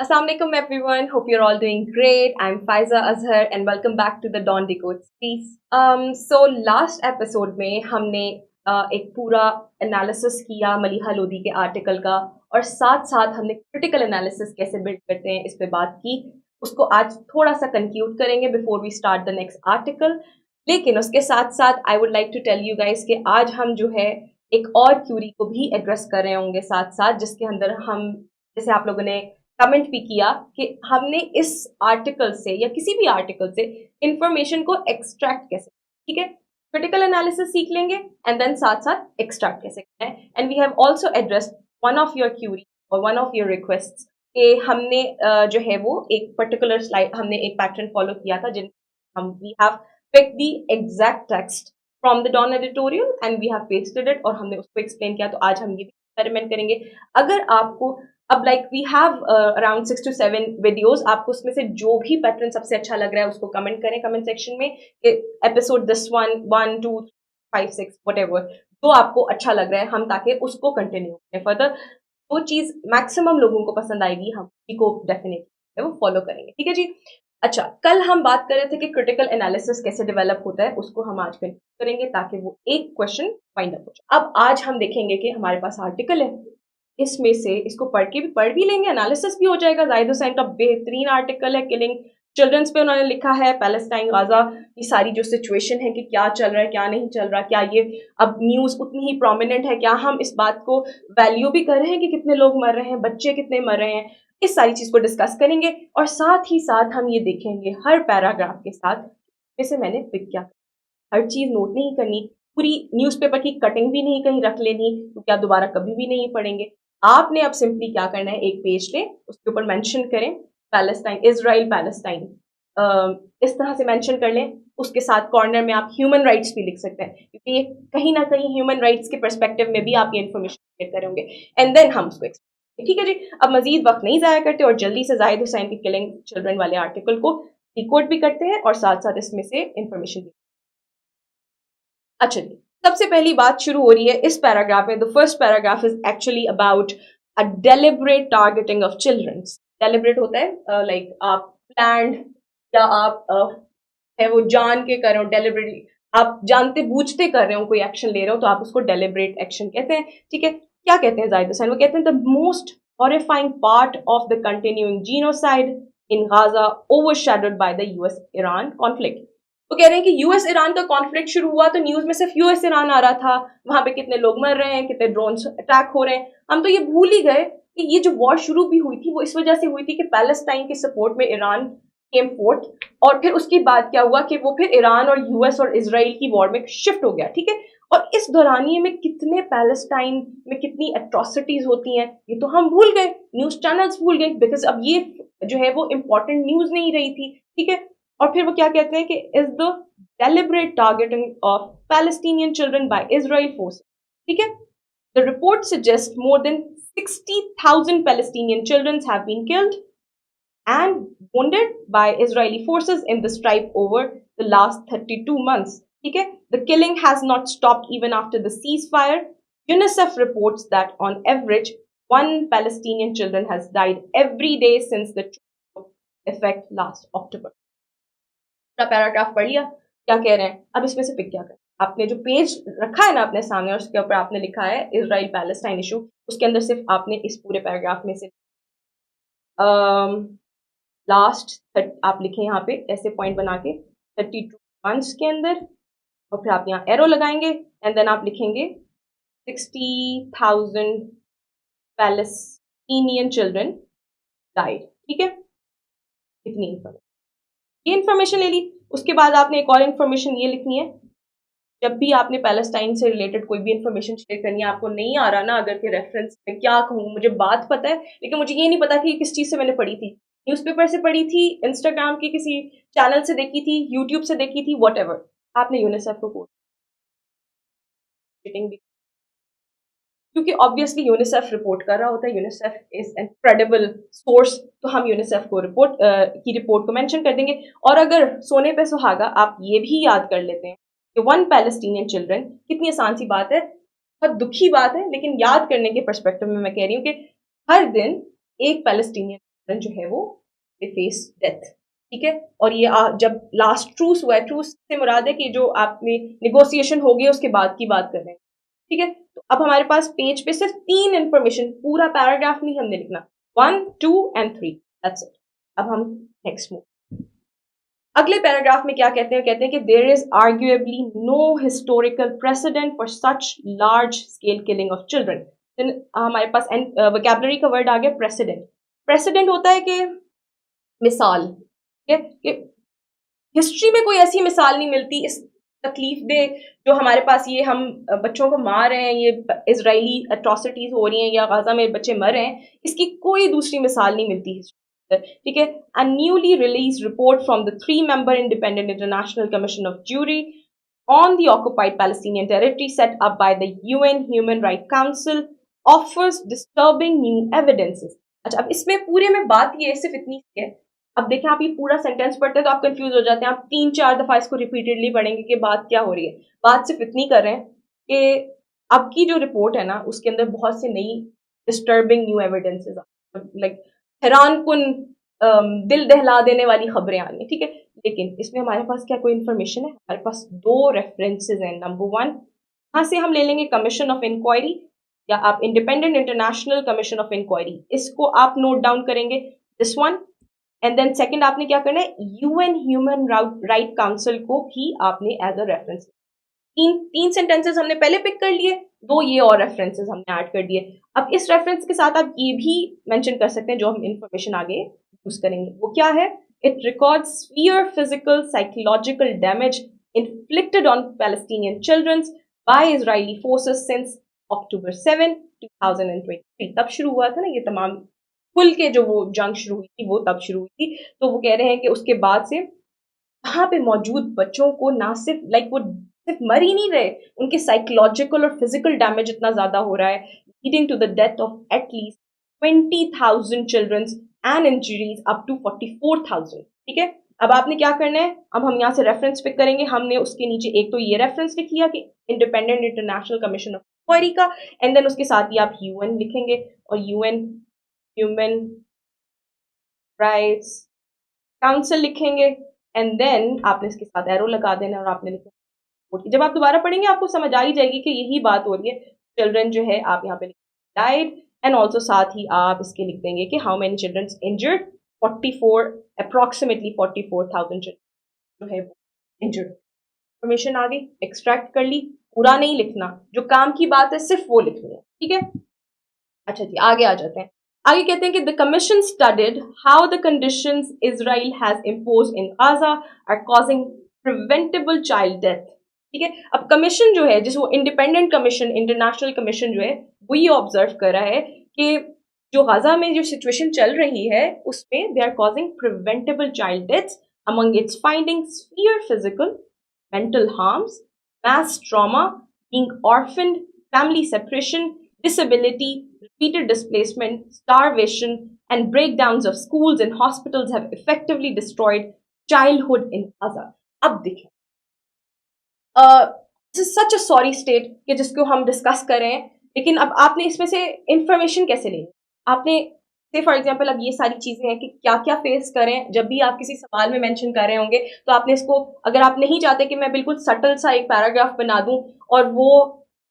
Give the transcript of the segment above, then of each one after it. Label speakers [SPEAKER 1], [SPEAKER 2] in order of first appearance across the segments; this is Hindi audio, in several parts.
[SPEAKER 1] Assalamu alaikum everyone. Hope you're all doing great. I'm Faiza Azhar and welcome back to the Dawn Decode series. So last episode में हमने एक पूरा एनालिसिस किया मलिहा लोधी के आर्टिकल का और साथ साथ हमने क्रिटिकल एनालिसिस कैसे बिल्ड करते हैं इस पे बात की. उसको आज थोड़ा सा कंक्लूड करेंगे before we start the next article. लेकिन उसके साथ साथ I would like to tell you guys कि आज हम जो है एक और क्यूरी को भी एड्रेस कर रहे होंगे साथ साथ, जिसके अंदर हम जैसे आप लोगों ने कमेंट भी किया कि हमने इस आर्टिकल से या किसी भी आर्टिकल से इंफॉर्मेशन को एक्सट्रैक्ट कैसे, ठीक है, क्रिटिकल एनालिसिस सीख लेंगे एंड देन साथ साथ एक्सट्रैक्ट कैसे करना है. And we have also addressed one of your query और वन ऑफ योर रिक्वेस्ट्स कि हमने जो है वो एक पर्टिकुलर स्लाइड, हमने एक पैटर्न फॉलो किया था जिन हम we have pick the exact text from the Dawn editorial and we have pasted it और हमने उसको एक्सप्लेन किया. तो आज हम ये भी एक्सपेरिमेंट करेंगे. अगर आपको अब like we have around 6 to 7 videos, आपको उसमें से जो भी पैटर्न सबसे अच्छा लग रहा है उसको कमेंट करें कमेंट सेक्शन में कि एपिसोड दिस वन 1 2 5 6 व्हाटएवर जो आपको अच्छा लग रहा है, हम ताकि उसको कंटिन्यू करें फर्दर. वो चीज मैक्सिमम लोगों को पसंद आएगी, हम को डेफिनेटली वो फॉलो करेंगे. ठीक है जी. अच्छा, कल हम बात कर रहे थे कि क्रिटिकल एनालिसिस कैसे डेवलप होता है, उसको हम आज कंटिन्यू करेंगे ताकि वो एक क्वेश्चन फाइंड अप हो जाए. अब आज हम देखेंगे कि हमारे पास आर्टिकल है, इसमें से इसको पढ़ भी लेंगे, एनालिसिस भी हो जाएगा. जाहिद हुसैन का बेहतरीन आर्टिकल है, किलिंग चिल्ड्रंस पे उन्होंने लिखा है, पैलेस्टाइन गाजा की सारी जो सिचुएशन है कि क्या चल रहा है क्या नहीं चल रहा, क्या ये अब न्यूज़ उतनी ही प्रोमिनेंट है, क्या हम इस बात को वैल्यू भी कर रहे हैं कि कितने लोग मर रहे हैं, बच्चे कितने मर रहे हैं. इस सारी चीज़ को डिस्कस करेंगे और साथ ही साथ हम ये देखेंगे हर पैराग्राफ के साथ जैसे मैंने पिक किया, हर चीज़ नोट नहीं करनी, पूरी न्यूज़पेपर की कटिंग भी नहीं कहीं रख लेनी क्योंकि आप दोबारा कभी भी नहीं पढ़ेंगे. आपने अब सिंपली क्या करना है, एक पेज लें, उसके ऊपर मेंशन करें पैलेस्टाइन, इजराइल पैलेस्टाइन, इस तरह से मेंशन कर लें. उसके साथ कॉर्नर में आप ह्यूमन राइट्स भी लिख सकते हैं क्योंकि ये कहीं ना कहीं ह्यूमन राइट्स के परस्पेक्टिव में भी आप ये इन्फॉर्मेशन शेयर करेंगे एंड देन हम उसको एक्सप्लेन. ठीक है जी. अब मजीद वक्त नहीं ज़ाया करते और जल्दी से जाहिद हुसैन की किलिंग चिल्ड्रन वाले आर्टिकल को डिकोड भी करते हैं और साथ साथ इसमें से इंफॉर्मेशन भी. अच्छा जी, सबसे पहली बात शुरू हो रही है इस पैराग्राफ में. The first paragraph is actually about a deliberate targeting of childrens. Deliberate होता है लाइक आप प्लान्ड या आप है वो जान के कर रहे हो, डेलिब्रेटली आप जानते बूझते कर रहे हो, कोई एक्शन ले रहे हो तो आप उसको डेलिब्रेट एक्शन कहते हैं. ठीक है. क्या कहते हैं जाहिद हुसैन, वो कहते हैं the most horrifying part of the continuing genocide in Gaza overshadowed by the US Iran conflict. वो कह रहे हैं कि यूएस ईरान का कॉन्फ्लिक्ट शुरू हुआ तो न्यूज में सिर्फ यूएस ईरान आ रहा था, वहां पे कितने लोग मर रहे हैं, कितने ड्रोन अटैक हो रहे हैं. हम तो ये भूल ही गए कि ये जो वॉर शुरू भी हुई थी वो इस वजह से हुई थी कि पैलेस्टाइन के सपोर्ट में ईरान केम फोर्थ और फिर उसके बाद क्या हुआ कि वो फिर ईरान और यूएस और इसराइल की वॉर में शिफ्ट हो गया. ठीक है. और इस दौरानिए में कितने पैलेस्टाइन में कितनी एट्रोसिटीज होती हैं ये तो हम भूल गए, न्यूज चैनल्स भूल गए बिकॉज अब ये जो है वो इंपॉर्टेंट न्यूज नहीं रही थी. ठीक है. और फिर वो क्या कहते हैं कि is the deliberate targeting of Palestinian children by Israel forces. ठीक है. The report suggests more than 60,000 Palestinian children have been killed and wounded by Israeli forces in the strife over the last 32 months. ठीक है. The killing has not stopped even after the ceasefire. UNICEF reports that on average, one Palestinian children has died every day since the effect last October. पूरा पैराग्राफ पढ़ लिया, क्या कह रहे हैं. अब इसमें से पिक क्या करें. आपने जो पेज रखा है ना अपने सामने और उसके ऊपर आपने लिखा है इजराइल पैलेस्टाइन इशू, उसके अंदर सिर्फ आपने इस पूरे पैराग्राफ में से लास्ट आप लिखें यहाँ पे ऐसे पॉइंट बना के 32 मंथ्स के अंदर और फिर आप यहाँ एरो लगाएंगे एंड देन आप लिखेंगे 60,000 पैलेस्टीनियन चिल्ड्रन डाइड. ठीक है. इतनी इंफॉर्मेशन, ये इन्फॉर्मेशन ले ली. उसके बाद आपने एक और इन्फॉर्मेशन ये लिखनी है, जब भी आपने पैलेस्टाइन से रिलेटेड कोई भी इन्फॉर्मेशन शेयर करनी है, आपको नहीं आ रहा ना अगर के रेफरेंस में क्या कहूँ, मुझे बात पता है लेकिन मुझे ये नहीं पता कि किस चीज़ से मैंने पढ़ी थी, न्यूज़पेपर से पढ़ी थी, इंस्टाग्राम के किसी चैनल से देखी थी, यूट्यूब से देखी थी, व्हाटएवर, आपने यूनिसेफ को कोट भी क्योंकि ऑब्वियसली यूनिसेफ रिपोर्ट कर रहा होता है, UNICEF is an credible source, तो हम यूनिसेफ को की रिपोर्ट को मेंशन कर देंगे. और अगर सोने पे सुहागा आप ये भी याद कर लेते हैं कि वन पैलेस्टीनियन चिल्ड्रन, कितनी आसान सी बात है, बहुत दुखी बात है लेकिन याद करने के पर्सपेक्टिव में मैं कह रही हूँ कि हर दिन एक पैलेस्टीनियन जो है वो दे फेस डेथ, ठीक है। और ये जब लास्ट ट्रूस हुआ है, ट्रूस से मुराद है कि जो आपने निगोशिएशन हो गई उसके बाद की बात कर रहे हैं, ठीक है। तो अब हमारे पास पेज पे सिर्फ 3 इंफॉर्मेशन, पूरा पैराग्राफ नहीं हमने लिखना, 1, 2 एंड 3, दैट्स इट। अब हम नेक्स्ट मूव, अगले पैराग्राफ में क्या कहते हैं कि there is arguably no historical president for such large scale killing of children. हमारे पास वोकैबुलरी का वर्ड आ गया प्रेसिडेंट। प्रेसिडेंट होता है कि मिसाल, कि हिस्ट्री में कोई ऐसी मिसाल नहीं मिलती इस तकलीफ दे जो हमारे पास, ये हम बच्चों को मार रहे हैं, ये इजरायली एट्रोसिटीज हो रही हैं या गाजा में बच्चे मर रहे हैं, इसकी कोई दूसरी मिसाल नहीं मिलती हिस्ट्री, ठीक है। A newly released report from the 3-member independent international commission of jury on the occupied Palestinian territory set up by the UN Human Rights Council offers disturbing new evidences। अच्छा, अब इसमें पूरे में बात ये सिर्फ इतनी है, अब देखें आप ये पूरा सेंटेंस पढ़ते हैं तो आप कंफ्यूज हो जाते हैं, आप 3-4 दफा इसको रिपीटेडली पढ़ेंगे कि बात क्या हो रही है। बात सिर्फ इतनी कर रहे हैं कि अब की जो रिपोर्ट है ना उसके अंदर बहुत से नई डिस्टर्बिंग न्यू एविडेंसेस, लाइक हैरान कुन दिल दहला देने वाली खबरें आ रही हैं, ठीक है। लेकिन इसमें हमारे पास क्या कोई इन्फॉर्मेशन है? हमारे पास 2 रेफरेंसेस हैं। नंबर 1, यहाँ से हम ले लेंगे कमीशन ऑफ इंक्वायरी, या आप independent international commission of inquiry, इसको आप नोट डाउन करेंगे, this one. And then second आपने क्या करना है, यूएन ह्यूमन राइट काउंसिल को भी आपने एज अ रेफरेंस, तीन सेंटेंसेस हमने पहले पिक कर लिए, 2 ये और रेफरेंसेस हमने ऐड कर दिए। अब इस रेफरेंस के साथ आप ये भी मेंशन कर सकते हैं जो हम इंफॉर्मेशन आगे यूज करेंगे, वो क्या है, it records severe physical psychological damage inflicted on Palestinian children by Israeli forces since October 7, 2023। तब शुरू हुआ था ना ये तमाम खुल के जो वो जंग शुरू हुई थी, वो तब शुरू हुई थी। तो वो कह रहे हैं कि उसके बाद से वहां पे मौजूद बच्चों को ना सिर्फ वो सिर्फ मर ही नहीं रहे, उनके साइकोलॉजिकल और फिजिकल डैमेज इतना ज्यादा हो रहा है, leading to the death of at least 20,000 children and injuries up to 44,000, ठीक है। अब आपने क्या करना है, अब हम यहाँ से रेफरेंस पिक करेंगे, हमने उसके नीचे एक तो ये रेफरेंस लिख लिया कि independent international commission of inquiry का, एंड देन उसके साथ ही आप यूएन लिखेंगे, और यूएन ह्यूमन राइट्स काउंसिल लिखेंगे, एंड देन आपने इसके साथ एरो लगा देना और आपने लिखना। जब आप दोबारा पढ़ेंगे आपको समझ आ ही जाएगी कि यही बात हो रही है, चिल्ड्रन जो है आप यहाँ पे डाइड, एंड ऑल्सो साथ ही आप इसके लिख देंगे कि how many children injured, 44, approximately 44,000 children जो है वो इंजर्ड। इंफॉर्मेशन आ गई, एक्सट्रैक्ट कर ली, पूरा नहीं लिखना, जो काम की बात है सिर्फ वो लिखनी है, ठीक है। अच्छा जी, आगे आ जाते हैं। आगे कहते हैं कि the commission studied how the conditions Israel has imposed in Gaza are causing preventable child death, ठीक है। अब कमीशन जो है, जिस वो इंडिपेंडेंट कमीशन, इंटरनेशनल कमीशन जो है, वो ये ऑब्जर्व कर रहा है कि जो गाजा में जो सिचुएशन चल रही है उसमें they are causing preventable child deaths, among its findings severe physical mental harms, mass trauma, being orphaned, family separation, disability, repeated displacement, starvation, and breakdowns of schools and hospitals have effectively destroyed childhood in Gaza। अब देखें, this is such a sorry state कि जिसको हम डिस्कस कर रहे हैं, लेकिन अब आपने इसमें से इंफॉर्मेशन कैसे लेनी, आपने से फॉर एग्जांपल अब ये सारी चीजें हैं कि क्या क्या फेस करें, जब भी आप किसी सवाल में मेंशन कर रहे होंगे तो आपने इसको, अगर आप नहीं चाहते कि मैं बिल्कुल सटल सा एक पैराग्राफ बना दूं और वो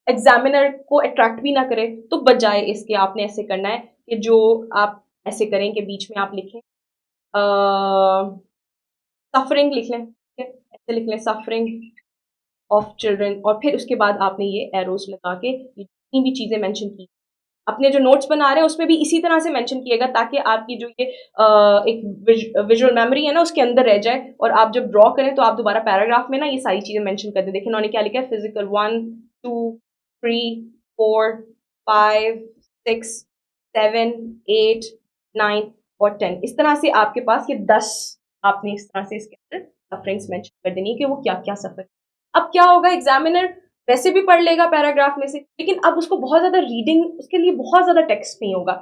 [SPEAKER 1] एग्जामिनर को अट्रैक्ट भी ना करे, तो बजाय इसके आपने ऐसे करना है कि जो आप ऐसे करें कि बीच में आप लिखें सफरिंग लिख लें, ठीक है, ऐसे लिख लें सफरिंग ऑफ चिल्ड्रन, और फिर उसके बाद आपने ये एरोस लगा के जितनी भी चीजें मेंशन की, अपने जो नोट्स बना रहे हैं उसमें भी इसी तरह से मेंशन किएगा, ताकि आपकी जो ये एक विजुअल मेमोरी है ना उसके अंदर रह जाए, और आप जब ड्रॉ करें तो आप दोबारा पैराग्राफ में ना ये सारी चीजें मेंशन कर दें। देखिए उन्होंने क्या लिखा है, फिजिकल 1, 2, 3, 4, 5, 6, 7, 8, 9 और 10, इस तरह से आपके पास ये 10 आपने इस तरह से इसके अंदर सफरिंग्स मेंशन कर देनी है कि वो क्या क्या सफर। अब क्या होगा, एग्जामिनर वैसे भी पढ़ लेगा पैराग्राफ में से, लेकिन अब उसको बहुत ज्यादा रीडिंग, उसके लिए बहुत ज्यादा टेक्स्ट नहीं होगा,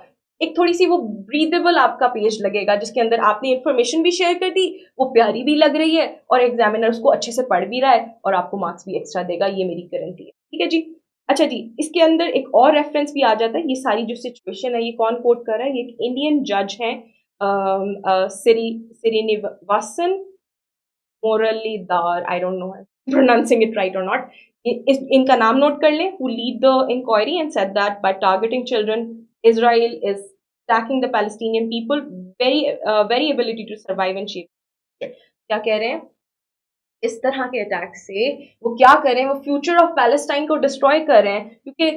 [SPEAKER 1] एक थोड़ी सी वो ब्रीदेबल आपका पेज लगेगा जिसके अंदर आपने इंफॉर्मेशन भी शेयर कर दी, वो प्यारी भी लग रही है, और एग्जामिनर उसको अच्छे से पढ़ भी रहा है, और आपको मार्क्स भी एक्स्ट्रा देगा, ये मेरी गारंटी है, ठीक है जी। अच्छा जी, इसके अंदर एक और रेफरेंस भी आ जाता है, ये सारी जो सिचुएशन है ये कौन कोट कर रहा है, ये एक इंडियन जज है, Srinivasan Muralidhar, I don't know if I'm pronouncing it right or not. इनका नाम नोट कर लें. Who lead the inquiry and said that by targeting children, Israel is attacking the Palestinian people very ability to survive and shape. क्या कह रहे हैं? इस तरह के अटैक से वो क्या कर रहे हैं? वो फ्यूचर ऑफ पैलेस्टाइन को डिस्ट्रॉय कर रहे हैं, क्योंकि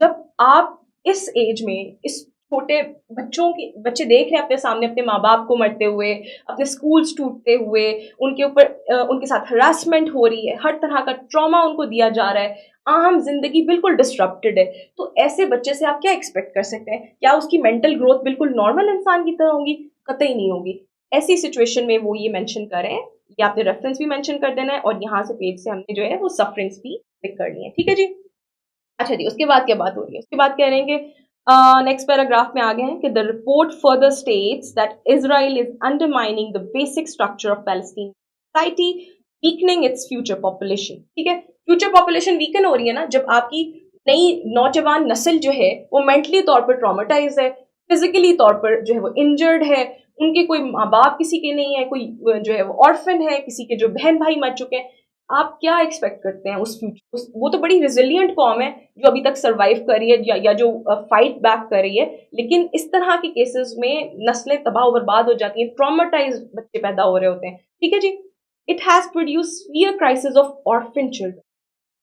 [SPEAKER 1] जब आप इस एज में इस छोटे बच्चे देख रहे हैं अपने सामने अपने माँ बाप को मरते हुए, अपने स्कूल्स टूटते हुए, उनके ऊपर उनके साथ हरासमेंट हो रही है, हर तरह का ट्रॉमा उनको दिया जा रहा है, आम जिंदगी बिल्कुल डिस्टरप्टेड है, तो ऐसे बच्चे से आप क्या एक्सपेक्ट कर सकते हैं? क्या उसकी मेंटल ग्रोथ बिल्कुल नॉर्मल इंसान की तरह होगी? कतई नहीं होगी. ऐसी सिचुएशन में वो ये मेंशन कर रहे हैं. ये आपने रेफरेंस भी मेंशन कर देना है और यहाँ से पेज से हमने जो है वो सफरिंग्स भी पिक करनी है. ठीक है जी. अच्छा जी, उसके बाद क्या बात हो रही है? उसके बाद कह रहे हैं कि नेक्स्ट पैराग्राफ में आ गए हैं कि the report further states that Israel is undermining the basic structure of Palestine society, weakening its future population. ठीक है, फ्यूचर पॉपुलेशन वीकन हो रही है ना जब आपकी नई नौजवान नस्ल जो है वो मेंटली तौर पर ट्रॉमेटाइज है, फिजिकली तौर पर जो है वो इंजर्ड है, उनके कोई माँ बाप किसी के नहीं है, कोई जो है वो ऑर्फन है, किसी के जो बहन भाई मर चुके हैं. आप क्या एक्सपेक्ट करते हैं उस फ्यूचर? वो तो बड़ी रिजिलियंट कॉम है जो अभी तक सरवाइव कर रही है या जो फाइट बैक कर रही है, लेकिन इस तरह के केसेस में नस्लें तबाह बर्बाद हो जाती हैं, ट्रॉमेटाइज बच्चे पैदा हो रहे होते हैं. ठीक है जी. It has produce severe crisis of orphan children.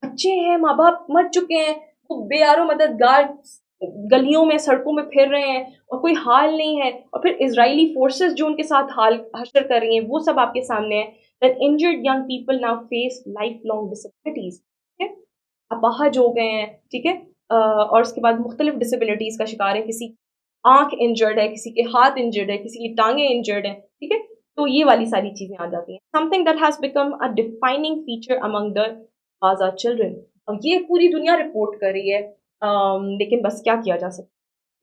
[SPEAKER 1] बच्चे हैं, माँ बाप मर चुके हैं, वो बेयारो मददगार गलियों में सड़कों में फिर रहे हैं और कोई हाल नहीं है, और फिर इजरायली फोर्सेस जो उनके साथ हाल हशर कर रही हैं वो सब आपके सामने है. That injured young people now face lifelong disabilities. ठीक है, अपाहज हो गए हैं. ठीक है, और उसके बाद मुख्तलिफ डिसेबिलिटीज का शिकार है. किसी आंख इंजर्ड है, किसी के हाथ इंजर्ड है, किसी की टांगे इंजर्ड है. ठीक है, तो ये वाली सारी चीजें आ जाती हैं. Something that has become a defining feature among the Gaza children. अब ये पूरी दुनिया रिपोर्ट कर रही है, लेकिन बस क्या किया जा सकता है?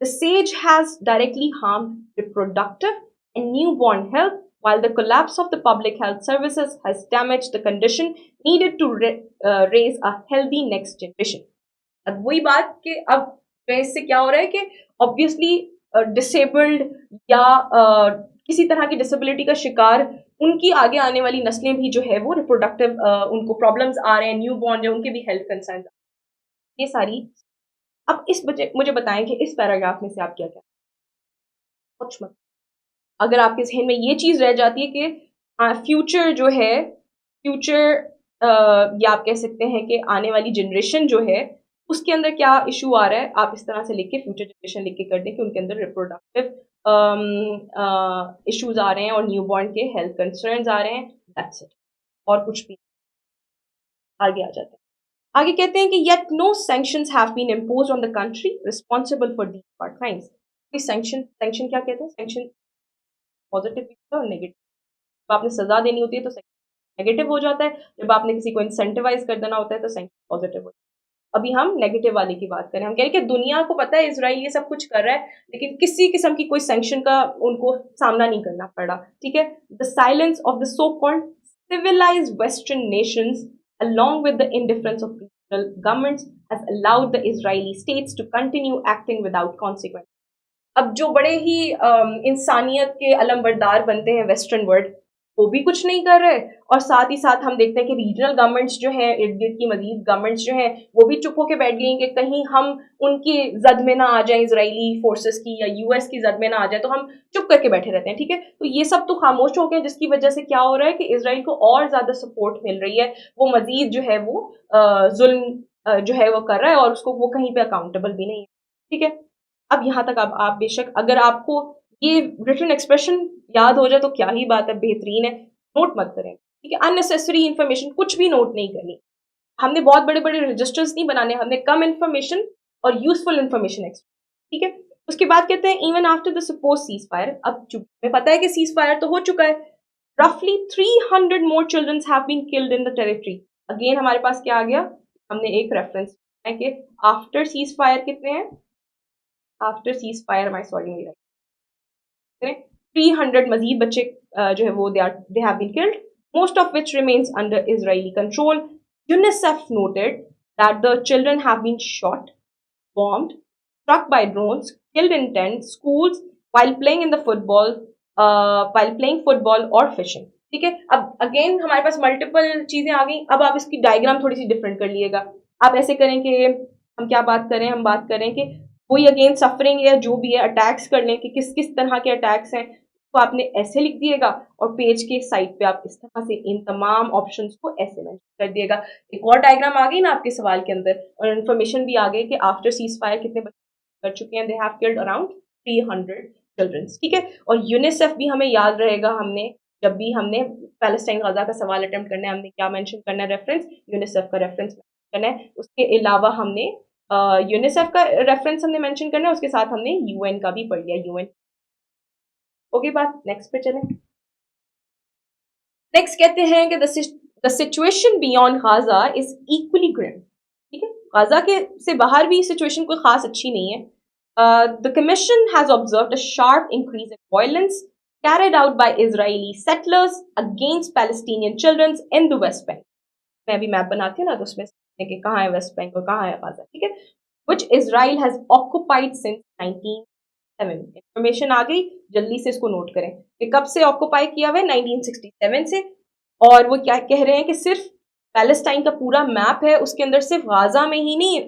[SPEAKER 1] The siege has directly harmed reproductive and newborn health, while the collapse of the public health services has damaged the condition needed to raise a healthy next generation. अब वही बात कि अब इससे क्या हो रहा है कि ऑब्वियसली डिसेबल्ड या किसी तरह की डिसेबिलिटी का शिकार उनकी आगे आने वाली नस्लें भी जो है वो रिप्रोडक्टिव उनको प्रॉब्लम्स आ रहे हैं, न्यू बॉर्न जो उनके भी हेल्थ कंसर्न, ये सारी. अब इस मुझे बताएं कि इस पैराग्राफ में से आप क्या क्या कुछ मत, अगर आपके जहन में ये चीज रह जाती है कि फ्यूचर जो है, फ्यूचर या आप कह सकते हैं कि आने वाली जनरेशन जो है उसके अंदर क्या इशू आ रहा है, आप इस तरह से लिख के फ्यूचर जनरेशन लिख के कर दें कि उनके अंदर रिप्रोडक्टिव इश्यूज आ रहे हैं और न्यूबॉर्न के हेल्थ कंसर्न्स आ रहे हैं. दैट्स इट, और कुछ भी. आगे आ जाते हैं. आगे कहते हैं कि yet no sanctions have been imposed on the country responsible for these war crimes. कोई सैंक्शन क्या कहते हैं? सैंक्शन पॉजिटिव भी होता है और नेगेटिव. जब आपने सजा देनी होती है तो नेगेटिव हो जाता है, जब आपने किसी को इंसेंटिवाइज कर देना होता है तो सैंक्शन पॉजिटिव हो जाता है. अभी हम नेगेटिव वाले की बात करें. हम कह रहे हैं कि दुनिया को पता है इजराइल ये सब कुछ कर रहा है, लेकिन किसी किस्म की कोई सैंक्शन का उनको सामना नहीं करना पड़ा. ठीक है, the silence of the so called civilized Western nations, along with the indifference of regional governments, has allowed the Israeli states to continue acting without consequence. अब जो बड़े ही इंसानियत के अलमबरदार बनते हैं वेस्टर्न वर्ल्ड, वो भी कुछ नहीं कर रहे, और साथ ही साथ हम देखते हैं कि रीजनल गवर्नमेंट्स जो हैं, इर्द गिर्द की मजीद गवर्नमेंट्स जो हैं, वो भी चुप होकर बैठ गई कि कहीं हम उनकी जद में ना आ जाए, इजरायली फोर्सेस की या यूएस की जद में ना आ जाए, तो हम चुप करके बैठे रहते हैं. ठीक है, तो ये सब तो खामोश हो गए, जिसकी वजह से क्या हो रहा है कि इजराइल को और ज्यादा सपोर्ट मिल रही है, वो मजीद जो है वो जुल्म जो है वो कर रहा है और उसको वो कहीं पे अकाउंटेबल भी नहीं है. ठीक है, अब यहाँ तक अब आप बेशक अगर आपको ये रिटन एक्सप्रेशन याद हो जाए तो क्या ही बात है, बेहतरीन है, नोट मत करें. ठीक है, अननेसेसरी इन्फॉर्मेशन कुछ भी नोट नहीं करनी. हमने बहुत बड़े बड़े रजिस्टर्स नहीं बनाने, हमने कम इन्फॉर्मेशन और यूजफुल इन्फॉर्मेशन. ठीक है, उसके बाद कहते हैं even after the suppose cease fire. अब हमें पता है कि सीज फायर तो हो चुका है. रफली 300 more children have been killed in the territory. Again हमारे पास क्या आ गया, हमने एक रेफरेंस है कि आफ्टर सीज फायर कितने हैं, आफ्टर सीज फायर माई सॉरी नहीं रहे 300 मजीद बच्चे जो है वो they have been killed, most of which remains under Israeli control. UNICEF noted that the children have been shot, bombed, struck by drones, killed in tents, schools, while playing in the football, while playing football or fishing. ठीक है, अब अगेन हमारे पास मल्टीपल चीजें आ गई. अब आप इसकी डायग्राम थोड़ी सी डिफरेंट कर लिएगा. आप ऐसे करें कि हम क्या बात करें, हम बात करें कि कोई अगेन सफरिंग या जो भी है अटैक्स कर लें कि किस किस तरह के अटैक्स हैं, तो आपने ऐसे लिख दिएगा और पेज के साइड पे आप इस तरह से इन तमाम ऑप्शंस को ऐसे मेंशन कर दिएगा. एक और डायग्राम आ गई ना आपके सवाल के अंदर, और इन्फॉर्मेशन भी आ गई कि आफ्टर सीज फायर कितने बच्चे कर चुके हैं. They have killed around 300 childrens. ठीक है, और यूनिसेफ भी हमें याद रहेगा. हमने जब भी हमने पैलेस्टाइन गजा का सवाल अटेम्प्ट करना है, हमने क्या मेंशन करना है, रेफरेंस यूनिसेफ का रेफरेंस करना है. उसके अलावा हमने यूनिसेफ का रेफरेंस हमने मेंशन करना है, उसके साथ हमने यूएन का भी पढ़ लिया. UN okay. बात नेक्स्ट पे चलें. नेक्स्ट कहते हैं कि the situation beyond Gaza is equally grim. ठीक है, गाजा के से बाहर भी सिचुएशन कोई खास अच्छी नहीं है. The commission has observed a sharp increase in violence carried out by Israeli settlers against Palestinian children in the West Bank. मैं अभी मैप बनाती हूँ ना, तो उसमें कि कहाँ है वेस्ट बैंक और कहाँ है गाजा. ठीक है, which Israel has occupied since 1967. Information आ गई, जल्दी से इसको नोट करें कि कब से ऑक्युपाई किया हुआ है, 1967 से. और वो क्या कह रहे हैं कि सिर्फ पैलेस्टाइन का पूरा मैप है, उसके अंदर सिर्फ गाजा में ही नहीं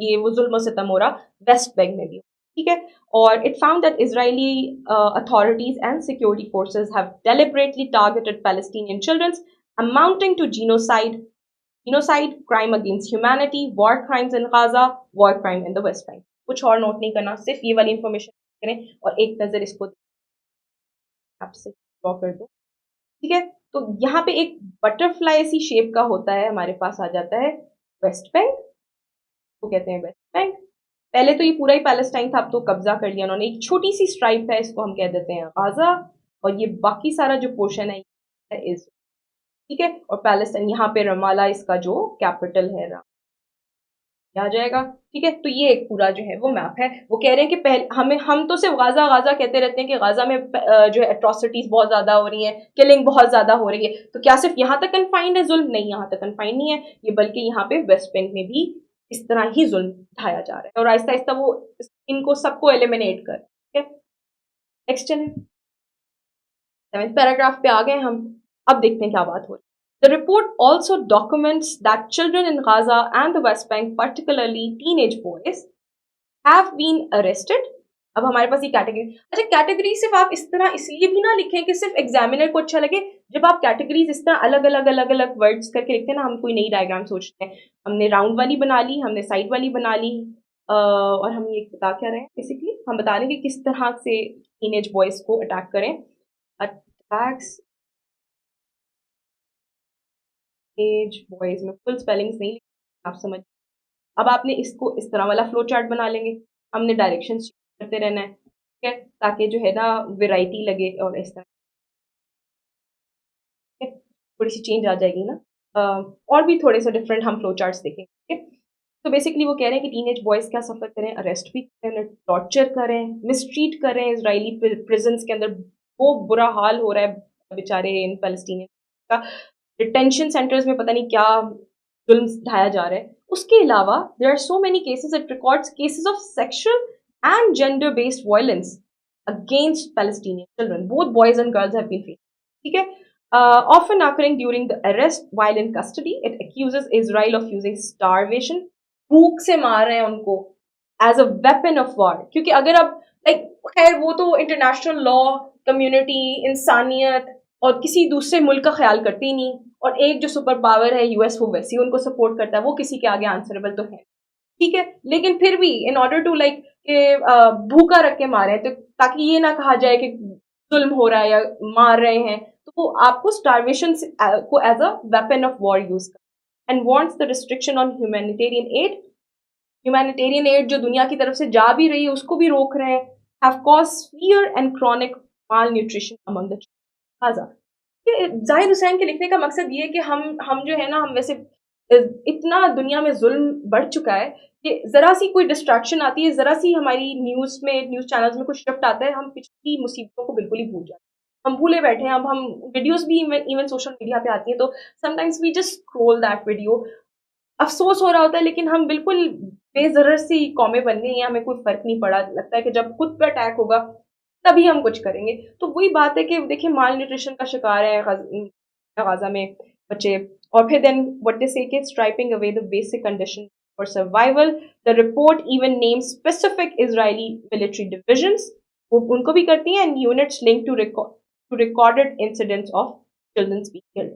[SPEAKER 1] ये वो जुल्म सितम हो रहा, वेस्ट बैंक में भी. ठीक है, और it found that Israeli authorities and security forces have deliberately targeted Palestinian children amounting to genocide, crime against humanity, war crimes in Gaza, war crime in the West Bank. कुछ और नोट नहीं करना, सिर्फ ये वाली इंफॉर्मेशन करें और एक नजर इसको आपसे ड्रॉ कर दो. ठीक है, तो यहाँ पे एक बटरफ्लाई सी शेप का होता है, हमारे पास आ जाता है वेस्ट बैंक, वो कहते हैं वेस्ट बैंक. पहले तो ये पूरा ही पैलेस्टाइन था, अब तो कब्जा कर लिया उन्होंने. एक छोटी सी स्ट्राइप है, इसको हम कह देते हैं गाजा, और ये बाकी सारा जो पोर्शन है इस. ठीक है, और पैलेस्टाइन यहाँ पे रमाला इसका जो कैपिटल है आ जाएगा. ठीक है, तो ये एक पूरा जो है वो मैप है. वो कह रहे हैं कि पहले हम तो सिर्फ गाजा गाजा कहते रहते हैं कि गाजा में जो है एट्रोसिटीज बहुत ज्यादा हो रही हैं, किलिंग बहुत ज्यादा हो रही है. तो क्या सिर्फ यहाँ तक कन्फाइंड है जुल्म? नहीं, यहाँ तक कन्फाइंड नहीं है ये, बल्कि यहाँ पे वेस्ट बैंक में भी इस तरह ही जुल्म ढाया जा रहा है, और आहिस्ता आहिस्ता वो इनको सबको एलिमिनेट कर. ठीक है, नेक्स्ट चलें. 7th पैराग्राफ पे आ गए हम. अब देखते हैं क्या बात हो रही है. The report also documents that children in Gaza and the West Bank, particularly teenage boys, have been arrested. अब हमारे पास ये कैटेगरी. अच्छा, कैटेगरी सिर्फ आप इस तरह इसलिए भी ना लिखें कि सिर्फ एग्जामिनर को अच्छा लगे. जब आप कैटेगरीज इस तरह अलग अलग वर्ड्स करके लिखते हैं ना, हम कोई नई डायग्राम सोचते हैं. हमने राउंड वाली बना ली, हमने साइड वाली बना ली, और हम ये बता क्या रहे हैं, बेसिकली हम बता रहे हैं कि किस तरह से टीनेज बॉयज को अटैक करें. अटैक्स एज बॉयज में फुल स्पेलिंग्स नहीं, आप समझ. अब आपने इसको इस तरह वाला फ्लो चार्ट बना लेंगे, हमने डायरेक्शन करते रहना है. ठीक है, ताकि जो है ना वेराइटी लगे, और इस तरह थोड़ी सी चेंज आ जाएगी ना. और भी थोड़े से डिफरेंट हम फ्लो चार्ट्स देखेंगे. ठीक है, तो बेसिकली वो कह रहे हैं कि टीनेज बॉयज क्या सफ़र करें, अरेस्ट भी करें, टॉर्चर करें, मिसट्रीट करें. इजरायली प्रिजन्स के अंदर वो बुरा हाल हो रहा है बेचारे इन पैलेस्टीनियन का. डिटेंशन सेंटर्स में पता नहीं क्या जुल्म ढाया जा रहा है. उसके अलावा there are so many cases, it records cases of sexual and gender based violence against Palestinian children, both boys and girls have been faced. ठीक है, often occurring during the arrest while in custody. It accuses Israel of using starvation, भूख से मार रहे हैं उनको, as a weapon of war. क्योंकि अगर अब लाइक खैर वो तो इंटरनेशनल लॉ, कम्युनिटी, इंसानियत और किसी दूसरे मुल्क का ख्याल करते ही नहीं, और एक जो सुपर पावर है यूएस, वो वैसे ही उनको सपोर्ट करता है, वो किसी के आगे आंसरेबल तो है. ठीक है, लेकिन फिर भी इन ऑर्डर टू लाइक भूखा रख के मारे, तो ताकि ये ना कहा जाए कि जुल्म हो रहा है या मार रहे हैं, तो आपको स्टारवेशन को as a weapon of war use कर. And wants the restriction on humanitarian aid जो दुनिया की तरफ से जा भी रही है उसको भी रोक रहे हैं. Have cause fear and chronic mall nutrition among the Gaza. Zahid Hussain के लिखने का मकसद ये है कि हम जो है ना, हम वैसे इतना दुनिया में जुल्म बढ़ चुका है कि जरा सी कोई डिस्ट्रैक्शन आती है, जरा सी हमारी न्यूज़ चैनल्स में कुछ शिफ्ट आता है, हम पिछली मुसीबतों को बिल्कुल ही भूल जाते हैं. हम भूले बैठे हैं. अब हम वीडियोस भी इवन सोशल मीडिया पे आती है, तो sometimes we just scroll that video. अफसोस हो रहा होता है, लेकिन हम बिल्कुल बेजरर सी कौमें बन गई हैं, हमें कोई फर्क नहीं पड़ा. लगता है कि जब खुद पे अटैक होगा तभी हम कुछ करेंगे। तो वही बात है कि देखिए माल न्यूट्रिशन का शिकार है गाजा में बच्चे। और फिर देन व्हाट दे से कि stripping away the basic condition for survival. The report even name specific Israeli military divisions, वो उनको भी करती हैं, and units link to recorded incidents of childrens being killed.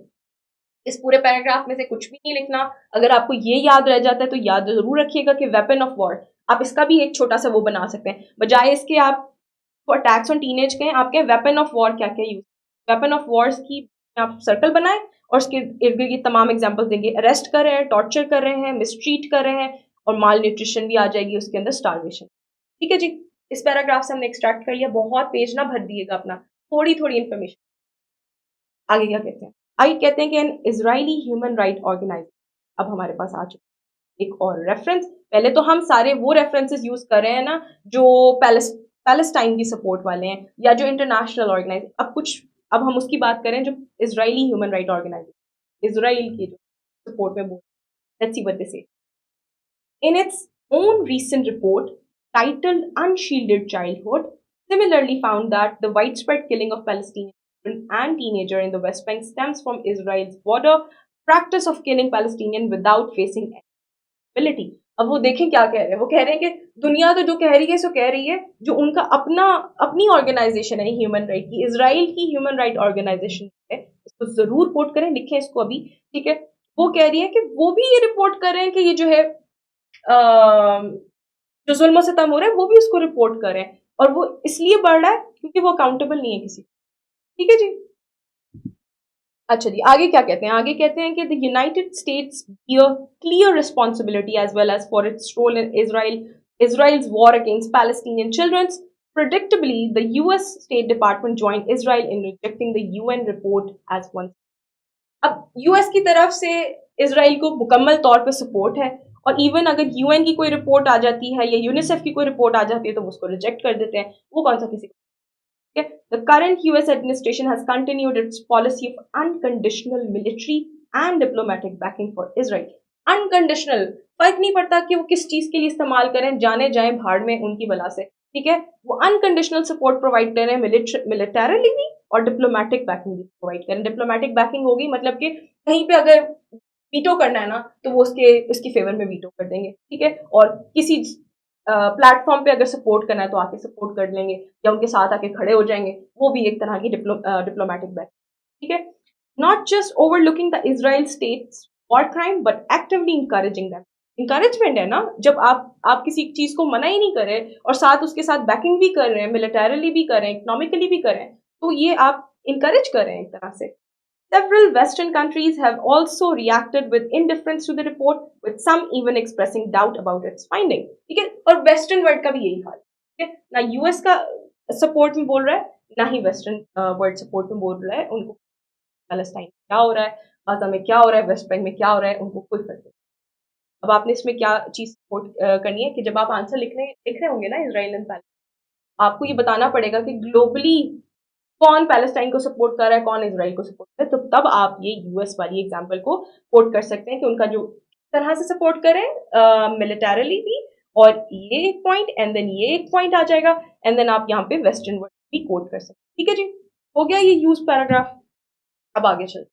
[SPEAKER 1] इस पूरे पैराग्राफ में से कुछ भी नहीं लिखना। अगर आपको ये याद रह जाता है तो याद जरूर रखिएगा कि वेपन ऑफ वॉर, आप इसका भी एक छोटा सा वो बना सकते हैं। बजाय इसके आप अटैक्स ऑन टीनेज के आपके वेपन ऑफ वॉर क्या क्या यूज, वेपन ऑफ वॉर्स की आप सर्कल बनाएं और उसके इर्द गिर्द की तमाम एग्जांपल्स देंगे। अरेस्ट कर रहे हैं, टॉर्चर कर रहे हैं, मिसट्रीट कर रहे हैं, और माल न्यूट्रिशन भी आ जाएगी उसके अंदर, स्टारवेशन। ठीक है जी, इस पैराग्राफ से हमने एक्सट्रैक्ट कर लिया, बहुत पेज ना भर दिएगा अपना, थोड़ी थोड़ी इन्फॉर्मेशन। आगे क्या कहते हैं, आगे कहते हैं कि an Israeli human right organisation. अब हमारे पास आ चुका एक और रेफरेंस। पहले तो हम सारे वो रेफरेंसेस यूज कर रहे हैं ना जो पैलेस्टाइन की सपोर्ट वाले हैं या जो इंटरनेशनल ऑर्गेनाइजेशन। अब हम उसकी बात करें जो Israeli human right organisation, Israel की जो सपोर्ट में बोल। लेट्स सी व्हाट दे से। In its own recent report, titled Unshielded Childhood, similarly found that the widespread killing of Palestinian children and teenagers in the West Bank stems from Israel's border practice of killing Palestinians without facing accountability. अब वो देखें क्या कह रहे हैं, वो कह रहे हैं कि दुनिया तो जो कह रही है सो कह रही है, जो उनका अपनी ऑर्गेनाइजेशन है ह्यूमन राइट की, इसराइल की ह्यूमन राइट ऑर्गेनाइजेशन है, इसको जरूर कोट करें, लिखें इसको अभी, ठीक है। वो कह रही है कि वो भी ये रिपोर्ट कर रहे हैं कि ये जो है जो जुल्म सितम हो रहा है वो भी उसको रिपोर्ट करें, और वो इसलिए बढ़ रहा है क्योंकि वो अकाउंटेबल नहीं है किसी। ठीक है जी। अच्छा जी, आगे क्या कहते हैं, आगे कहते हैं कि the United States bear clear responsibility as well as for its role in Israel's war against Palestinian children. Predictably, the US State Department joined Israel in rejecting the UN report as one. अब यूएस की तरफ से इसराइल को मुकम्मल तौर पे सपोर्ट है, और इवन अगर यूएन की कोई रिपोर्ट आ जाती है या यूनिसेफ की कोई रिपोर्ट आ जाती है तो वो उसको रिजेक्ट कर देते हैं। वो कौन सा किसी को। The current US administration has continued its policy of unconditional military and diplomatic backing for Israel. Unconditional, फर्क नहीं पड़ता कि वो किस चीज के लिए इस्तेमाल करें, जाने जाएं भाड़ में उनकी बला से, ठीक है। वो अनकंडीशनल सपोर्ट प्रोवाइड कर रहे हैं, मिलिटरली भी और डिप्लोमेटिक बैकिंग भी प्रोवाइड करें। डिप्लोमेटिक बैकिंग होगी मतलब कि कहीं पे अगर वीटो करना है ना तो वो उसकी फेवर में वीटो कर देंगे, ठीक है। और किसी प्लेटफॉर्म पे अगर सपोर्ट करना है तो आके सपोर्ट कर लेंगे या उनके साथ आके खड़े हो जाएंगे, वो भी एक तरह की डिप्लोमेटिक बैक, ठीक है। Not just overlooking the Israel states war crime but actively encouraging them. Encouragement है ना, जब आप किसी चीज को मना ही नहीं करें और साथ उसके साथ बैकिंग भी कर रहे हैं, मिलिटरली भी कर रहे हैं, इकोनॉमिकली भी कर रहे हैं, तो ये आप इंकरेज कर रहे हैं एक तरह से। Several Western countries have also reacted with indifference to the report, with some even expressing doubt about its finding. ठीक है, और वेस्टर्न वर्ल्ड का भी यही हाल, ठीक है ना। यूएस का सपोर्ट में बोल रहा है, ना ही वेस्टर्न वर्ल्ड सपोर्ट में बोल रहा है। उनको पैलेस्टाइन में क्या हो रहा है, गाजा में क्या हो रहा है, वेस्ट बैंक में क्या हो रहा है, उनको कोई फर्क नहीं। अब आपने इसमें क्या चीज सपोर्ट करनी है कि जब आप आंसर लिख रहे होंगे ना इसराइल एंड पैलेस्टाइन, आपको ये बताना पड़ेगा कि ग्लोबली कौन पैलेस्टाइन को सपोर्ट कर रहा है, कौन इसराइल को सपोर्ट कर रहा है। तो तब आप ये यूएस वाली एग्जांपल को कोट कर सकते हैं कि उनका जो तरह से सपोर्ट करें मिलिटरली भी, और ये एक पॉइंट एंड देन ये एक पॉइंट आ जाएगा, एंड देन आप यहाँ पे वेस्टर्न वर्ल्ड भी कोट कर सकते हैं। ठीक है जी, हो गया ये यूज पैराग्राफ। अब आगे चलते,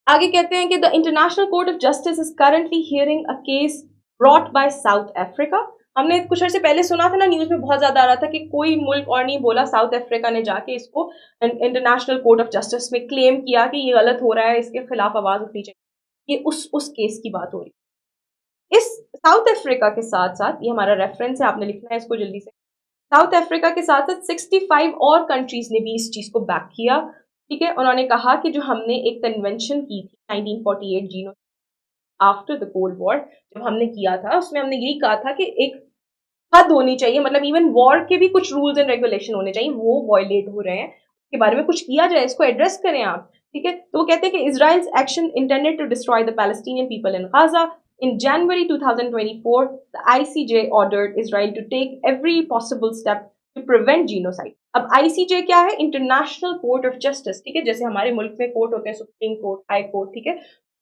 [SPEAKER 1] आगे कहते हैं कि the international court of justice is currently hearing a case brought by south Africa. हमने कुछ अर्से पहले सुना था ना, न्यूज में बहुत ज्यादा आ रहा था कि कोई मुल्क और नहीं बोला, साउथ अफ्रीका ने जाके इसको इंटरनेशनल कोर्ट ऑफ जस्टिस में क्लेम किया कि ये गलत हो रहा है, इसके खिलाफ आवाज उठनी चाहिए। ये उस केस की बात हो रही है। इस साउथ अफ्रीका के साथ साथ, ये हमारा रेफरेंस है, आपने लिखना है इसको जल्दी से। साउथ अफ्रीका के साथ साथ 65 और कंट्रीज ने भी इस चीज को बैक किया, ठीक है। उन्होंने कहा कि जो हमने एक कन्वेंशन की थी 1948 जीनो आफ्टर द कोल्ड वॉर, जब हमने किया था उसमें हमने यही कहा था कि एक हद होनी चाहिए, मतलब इवन वॉर के भी कुछ रूल्स एंड रेगुलेशन होने चाहिए, वो वायलेट हो रहे हैं, उसके बारे में कुछ किया जाए, इसको एड्रेस करें आप, ठीक है। तो वो कहते हैं कि Israel's action intended to destroy the Palestinian people in Gaza. In January 2024, the ICJ ordered Israel to take every possible step to prevent genocide. अब ICJ क्या है? इंटरनेशनल कोर्ट ऑफ जस्टिस, ठीक है। जैसे हमारे मुल्क में कोर्ट होते हैं, सुप्रीम कोर्ट, हाई कोर्ट, ठीक है,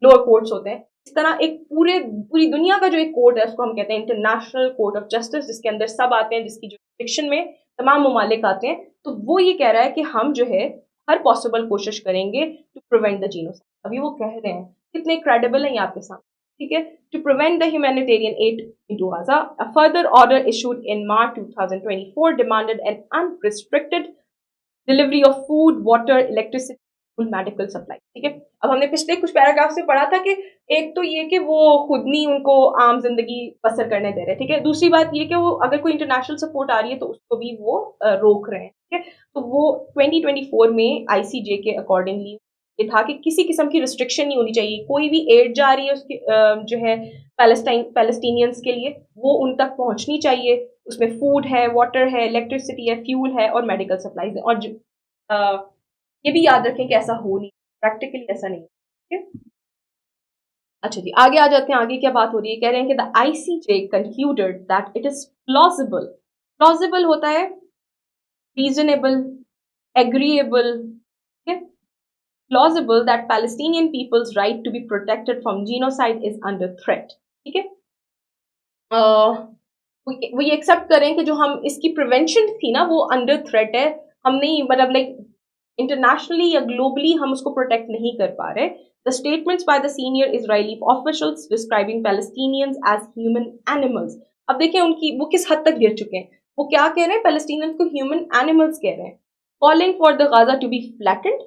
[SPEAKER 1] लोअर कोर्ट्स होते हैं, इस तरह एक पूरी दुनिया का जो एक कोर्ट है उसको हम कहते हैं इंटरनेशनल कोर्ट ऑफ जस्टिस, जिसके अंदर सब आते हैं, जिसकी जुरिडिक्शन में तमाम ममालिक आते हैं। तो वो ये कह रहा है कि हम जो है हर पॉसिबल कोशिश करेंगे टू प्रिवेंट द जीनोसाइड। अभी वो कह रहे हैं, कितने क्रेडिबल हैं ये आपके सामने, ठीक है। To prevent the humanitarian aid into Gaza, a further order issued in March 2024 demanded an unrestricted delivery of food, water, electricity, medical supply, ठीक है। अब हमने पिछले कुछ पैराग्राफ से पढ़ा था कि एक तो ये कि वो खुद नहीं उनको आम जिंदगी बसर करने दे रहे, ठीक है। दूसरी बात ये कि वो अगर कोई इंटरनेशनल सपोर्ट आ रही है तो उसको भी वो रोक रहे हैं, ठीक है। तो वो 2024 में आईसीजे के अकॉर्डिंगली ये था कि किसी किस्म की रिस्ट्रिक्शन नहीं होनी चाहिए, कोई भी एड जा रही है उसकी जो है पैलेस्टीनियंस के लिए वो उन तक पहुंचनी चाहिए। उसमें फूड है, वाटर है, इलेक्ट्रिसिटी है, फ्यूल है और मेडिकल सप्लाईज है। और ये भी याद रखें कि ऐसा हो नहीं, प्रैक्टिकली ऐसा नहीं, ठीक है। अच्छा जी, आगे आ जाते हैं। आगे क्या बात हो रही है, कह रहे हैं कि the ICJ concluded that it is plausible, plausible होता है रीजनेबल, एग्रीएबल, ठीक है। Plausible that Palestinian people's right to be protected from genocide is under threat, ठीक है। वो ये एक्सेप्ट करें कि जो हम इसकी प्रिवेंशन थी ना वो अंडर थ्रेट है, हम नहीं मतलब लाइक इंटरनेशनली या ग्लोबली हम उसको प्रोटेक्ट नहीं कर पा रहे। The statements by the senior Israeli officials describing Palestinians as human animals. अब देखिए उनकी वो किस हद तक गिर चुके हैं, वो क्या कह रहे हैं, पैलेस्टीनियंस को ह्यूमन एनिमल्स कह रहे हैं। Calling for the Gaza to be flattened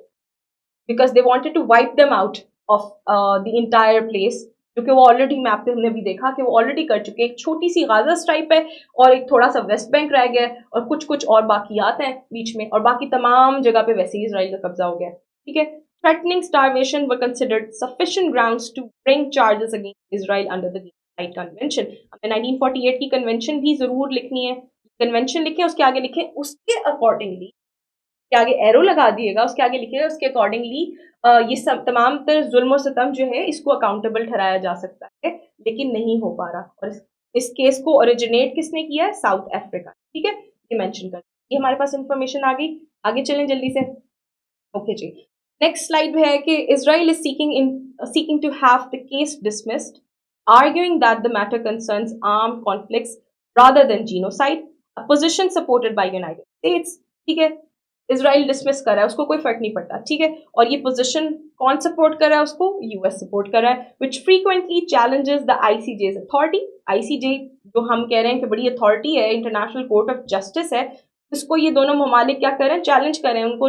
[SPEAKER 1] because they wanted to wipe them out of the entire place, जो कि वो ऑलरेडी मैप पे हमने भी देखा कि वो ऑलरेडी कर चुके हैं। एक छोटी सी गाजा स्ट्राइप है और एक थोड़ा सा वेस्ट बैंक रह गया है और कुछ कुछ और बाकियात हैं बीच में, और बाकी तमाम जगह पे वैसे ही इसराइल का कब्जा हो गया है, ठीक है। Threatening starvation were considered sufficient grounds to bring charges against Israel under the genocide convention. हमें 1948 की कन्वेंशन भी जरूर लिखनी है, कन्वेंशन लिखें, उसके आगे लिखें उसके अकॉर्डिंगली, के आगे एरो लगा दिएगा, उसके आगे लिखिएगा उसके अकॉर्डिंगली ये सब तमाम तर जुल्म और सितम जो है इसको अकाउंटेबल ठहराया जा सकता है, लेकिन नहीं हो पा रहा। और इस केस को ओरिजिनेट किसने किया है, साउथ अफ्रीका, ठीक है। ये मेंशन कर, ये हमारे पास इंफॉर्मेशन आ गई। आगे चलें जल्दी से, ओके जी। नेक्स्ट स्लाइड है कि Israel is seeking to have the case dismissed, arguing that the matter concerns armed conflicts rather than genocide, a position supported by United States, ठीक है। इसराइल डिसमिस कर रहा है, उसको कोई फर्क नहीं पड़ता, ठीक है। और ये पोजीशन कौन सपोर्ट कर रहा है, उसको यूएस सपोर्ट कर रहा है, which frequently challenges the ICJ's authority. ICJ जो हम कह रहे हैं कि बड़ी अथॉरिटी है, इंटरनेशनल कोर्ट ऑफ जस्टिस है, इसको ये दोनों ममालिक क्या कर रहे हैं, चैलेंज कर रहे हैं, उनको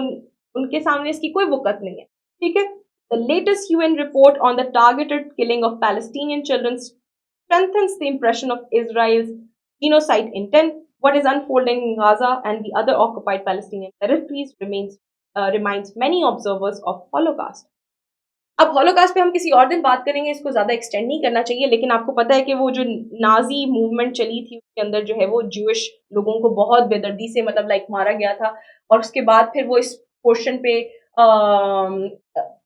[SPEAKER 1] उनके सामने इसकी कोई वक़्त नहीं है, ठीक है। The latest UN report on the targeted killing of Palestinian children strengthens the impression of Israel's genocide intent. What is unfolding in Gaza and the other occupied Palestinian territories reminds many observers of Holocaust. अब हॉलोकास्ट पे हम किसी और दिन बात करेंगे, इसको ज्यादा एक्सटेंड नहीं करना चाहिए, लेकिन आपको पता है कि वो जो नाजी मूवमेंट चली थी उसके अंदर जो है वो ज्यूइश लोगों को बहुत बेदर्दी से मतलब लाइक मारा गया था। और उसके बाद फिर वो इस पोर्शन पे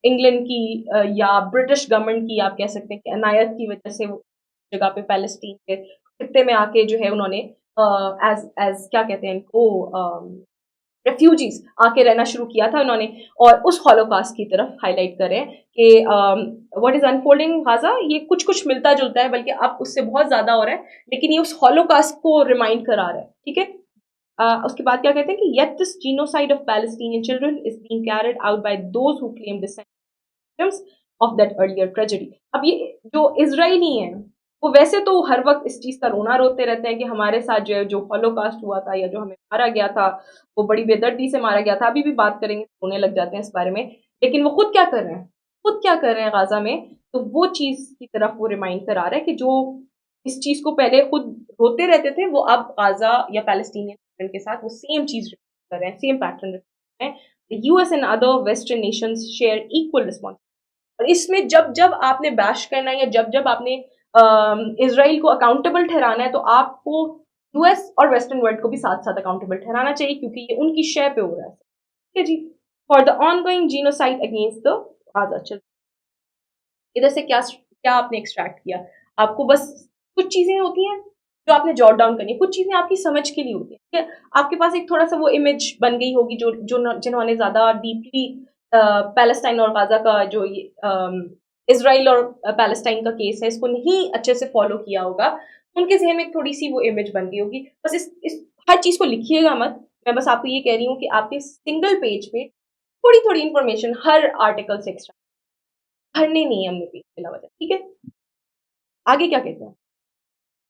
[SPEAKER 1] इंग्लैंड की या ब्रिटिश गवर्नमेंट की आप कह सकते हैं कि अनायत की वजह से वो जगह पे पैलेस्टीन के खित्ते में आके जो है उन्होंने एज एज क्या कहते हैं इनको रेफ्यूजीज आके रहना शुरू किया था उन्होंने। और उस हॉलोकास्ट की तरफ हाईलाइट करें कि व्हाट इज अनफोल्डिंग गाजा, ये कुछ कुछ मिलता जुलता है, बल्कि अब उससे बहुत ज्यादा हो रहा है, लेकिन ये उस हॉलोकास्ट को रिमाइंड करा रहा है, ठीक है। उसके बाद क्या कहते हैं कि yet this genocide of Palestinian children is being carried out by those who claim descent of that earlier tragedy। अब ये जो इजरायली हैं वो वैसे तो हर वक्त इस चीज का रोना रोते रहते हैं कि हमारे साथ जो हॉलोकास्ट हुआ था या जो हमें मारा गया था वो बड़ी बेदर्दी से मारा गया था, अभी भी बात करेंगे रोने लग जाते हैं इस बारे में। लेकिन वो खुद क्या कर रहे हैं, खुद क्या कर रहे हैं गाजा में, तो वो चीज की तरफ वो रिमाइंड करा रहा है कि जो इस चीज को पहले खुद रोते रहते थे वो अब गाजा या पैलेस्टीनियन के साथ वो सेम चीज कर रहे हैं, सेम पैटर्न कर रहे हैं। US and other western Nations share equal responsibility. और इसमें जब जब आपने बैश करना है या जब जब आपने इसराइल को अकाउंटेबल ठहराना है तो आपको यूएस और वेस्टर्न वर्ल्ड को भी साथ साथ अकाउंटेबल ठहराना चाहिए, क्योंकि ये उनकी शय पे हो रहा है, ठीक है जी। For the ongoing genocide against the Gaza. चल इधर से क्या क्या आपने एक्सट्रैक्ट किया, आपको बस कुछ चीजें होती हैं जो आपने जॉट डाउन करनी है, कुछ चीजें आपकी समझ के लिए होती है, ठीक है। आपके पास एक थोड़ा सा वो इमेज बन गई होगी जो जो जिन्होंने ज्यादा डीपली पैलेस्टाइन और गाजा का जो इसराइल और पैलेस्टाइन का केस है इसको नहीं अच्छे से फॉलो किया होगा, उनके जहन में थोड़ी सी वो इमेज बन गई होगी। बस इस हर चीज को लिखिएगा मत, मैं बस आपको ये कह रही हूँ कि आपके सिंगल पेज पे थोड़ी थोड़ी इंफॉर्मेशन हर आर्टिकल से एक्स्ट्रा भरने नहीं है हमने पेज के अलावा, ठीक है। आगे क्या कहते हैं,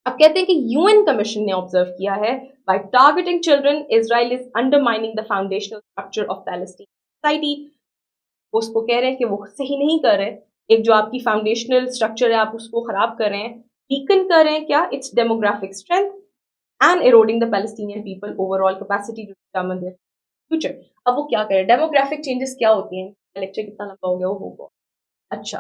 [SPEAKER 1] अब कहते हैं कि यूएन कमीशन ने ऑब्जर्व किया है, by targeting children Israel is undermining the foundational structure of Palestine society. वो उसको कह रहे हैं कि वो सही नहीं कर रहे, एक जो आपकी फाउंडेशनल स्ट्रक्चर है आप उसको खराब कर रहे हैं, वीकन कर रहे हैं क्या it's demographic strength and eroding the Palestinian people overall capacity to determine their future। अब वो क्या करें, डेमोग्राफिक चेंजेस क्या होती हैं, लेक्चर कितना लंबा हो गया वो होगा। अच्छा,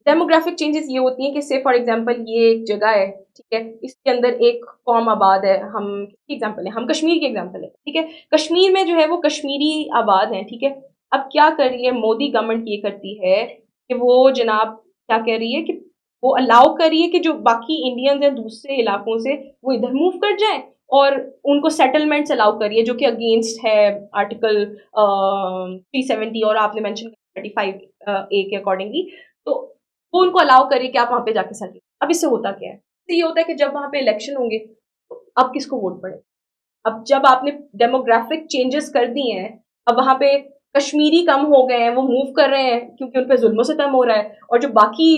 [SPEAKER 1] डेमोग्राफिक चेंजेस ये होती हैं कि से फॉर एग्जांपल ये एक जगह है, ठीक है, इसके अंदर एक कौम आबाद है, हम किसकी एग्जांपल है, हम कश्मीर की एग्जांपल है, ठीक है, कश्मीर में जो है वो कश्मीरी आबाद है, ठीक है। अब क्या कर रही है मोदी गवर्नमेंट, ये करती है कि वो जनाब क्या कह रही है कि वो अलाउ कर रही है कि जो बाकी इंडियंस हैं दूसरे इलाकों से वो इधर मूव कर जाएं और उनको सेटलमेंट्स अलाउ करिए, जो कि अगेंस्ट है आर्टिकल 370 और आपने मेंशन 35A के अकॉर्डिंगली। तो वो उनको अलाउ करिए कि आप वहां पे जाके सेटल। अब इससे होता क्या है, इससे ये होता है कि जब वहां पे इलेक्शन होंगे तो अब किसको वोट पड़े। अब जब आपने डेमोग्राफिक चेंजेस कर दिए हैं, अब वहां पे कश्मीरी कम हो गए हैं, वो मूव कर रहे हैं क्योंकि उन पर जुल्म सितम हो रहा है, और जो बाकी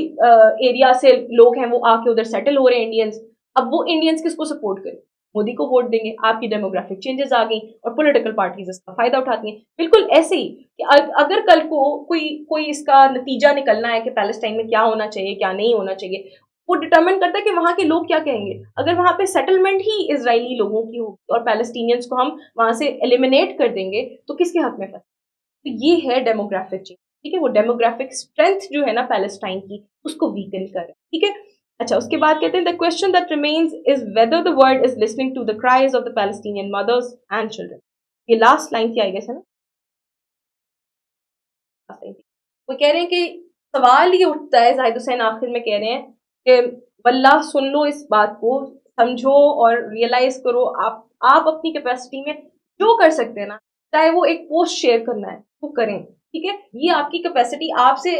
[SPEAKER 1] एरिया से लोग हैं वो आके उधर सेटल हो रहे हैं इंडियंस। अब वो इंडियंस किसको सपोर्ट करें, मोदी को वोट देंगे, आपकी डेमोग्राफिक चेंजेस आ गई और पॉलिटिकल पार्टीज इसका फायदा उठाती हैं। बिल्कुल ऐसे ही कि अगर कल को कोई कोई इसका नतीजा निकलना है कि पैलेस्टाइन में क्या होना चाहिए क्या नहीं होना चाहिए, वो डिटरमिन करता है कि वहां के लोग क्या कहेंगे। अगर वहां पे सेटलमेंट ही इजरायली लोगों की होगी और पैलेस्टीनियंस को हम वहां से एलिमिनेट कर देंगे तो किसके हक में फंसे। तो ये है डेमोग्राफिक चेंज, ठीक है, वो डेमोग्राफिक स्ट्रेंथ जो है ना पैलेस्टाइन की उसको वीकन कर रहा है, ठीक है। अच्छा, उसके बाद कहते हैं the question that remains is whether the world is listening to the cries of the Palestinian mothers and children. ये लास्ट लाइन थी आई गेस, है ना, लास्ट लाइन थी। वो कह रहे हैं कि सवाल ये उठता है, जाहिद हुसैन आखिर में कह रहे हैं कि वल्लाह सुन लो इस बात को, समझो और रियलाइज करो, आप अपनी कैपेसिटी में जो कर सकते हैं ना, चाहे वो एक पोस्ट शेयर करना है वो करें, ठीक है। ये आपकी कैपेसिटी, आपसे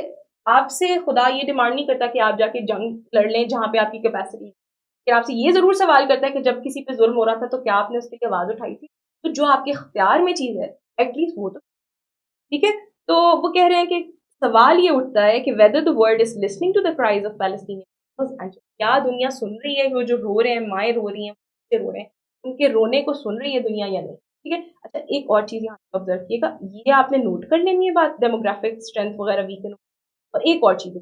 [SPEAKER 1] आपसे खुदा ये डिमांड नहीं करता कि आप जाके जंग लड़ लें जहां पे आपकी कैपेसिटी, कि आपसे ये जरूर सवाल करता है कि जब किसी पे जुल्म हो रहा था तो क्या आपने उसके लिए आवाज उठाई थी। तो जो आपके इख्तियार में चीज है एटलीस्ट वो तो, ठीक है। तो वो कह रहे हैं कि सवाल ये उठता है कि whether the world is listening to the cries of Palestinian, क्या दुनिया सुन रही है, वो जो रो रहे हैं, माएँ रो रही हैं, बच्चे रो रहे हैं, उनके रोने को सुन रही है दुनिया या नहीं, ठीक है। अच्छा, एक और चीज यहाँ पे ऑब्जर्व किएगा, ये आपने नोट कर लेनी है बात, डेमोग्राफिक स्ट्रेंथ वगैरह वीकन। और एक और चीज,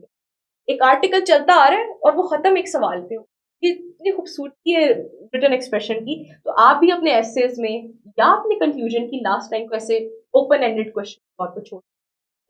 [SPEAKER 1] एक आर्टिकल चलता आ रहा है और वो खत्म एक सवाल पे हो, ये इतनी खूबसूरती है रिटन एक्सप्रेशन की। तो आप भी अपने एसेज में या अपने कंक्लूजन की लास्ट लाइन को ऐसे ओपन एंडेड क्वेश्चन और छोड़,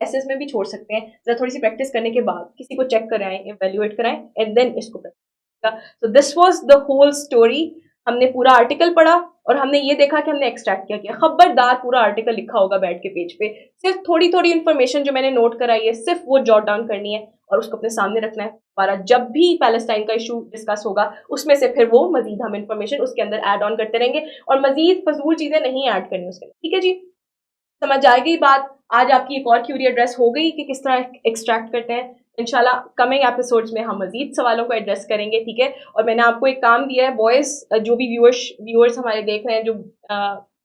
[SPEAKER 1] एसेज में भी छोड़ सकते हैं, जरा थोड़ी सी प्रैक्टिस करने के बाद किसी को चेक कराएं, इवेल्युएट कराएं एंड देन इसको प्रैक्टिस। तो this was the whole story. हमने पूरा आर्टिकल पढ़ा और हमने ये देखा कि हमने एक्सट्रैक्ट क्या किया। खबरदार पूरा आर्टिकल लिखा होगा बैठ के पेज पे, सिर्फ थोड़ी थोड़ी इन्फॉर्मेशन जो मैंने नोट कराई है सिर्फ वो जॉट डाउन करनी है और उसको अपने सामने रखना है। हमारा जब भी पैलेस्टाइन का इशू डिस्कस होगा उसमें से फिर वो मजीद हम इन्फॉर्मेशन उसके अंदर ऐड ऑन करते रहेंगे और मजीद फजूल चीजें नहीं ऐड करनी उसके अंदर, ठीक है जी। समझ आ गई बात। आज आपकी एक और क्यूरी एड्रेस हो गई कि किस तरह एक्सट्रैक्ट करते हैं। इंशाल्लाह कमिंग एपिसोड्स में हम मजीद सवालों को एड्रेस करेंगे, ठीक है। और मैंने आपको एक काम दिया है, बॉयज जो भी व्यूअर्स हमारे देख रहे हैं जो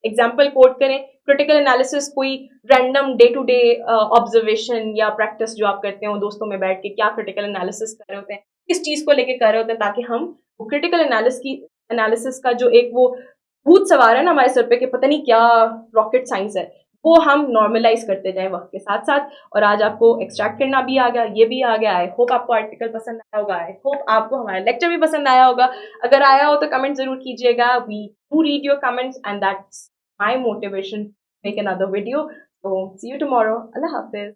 [SPEAKER 1] एग्जाम्पल कोट करें, क्रिटिकल एनालिसिस कोई random day to day observation या प्रैक्टिस जो आप करते हो दोस्तों में बैठ के, क्या क्रिटिकल एनालिसिस कर रहे होते हैं, किस चीज को लेके कर रहे होते हैं, ताकि हम क्रिटिकल एनालिसिस का जो एक वो भूत सवार है ना हमारे सर पे कि पता नहीं क्या रॉकेट साइंस है, वो हम नॉर्मलाइज करते जाएं वक्त के साथ साथ। और आज आपको एक्सट्रैक्ट करना भी आ गया, ये भी आ गया। आई होप आपको आर्टिकल पसंद आया होगा, आई होप आपको हमारा लेक्चर भी पसंद आया होगा। अगर आया हो तो कमेंट जरूर कीजिएगा। We do read your comments and that's my motivation make another video. So see you tomorrow. Allah Hafiz.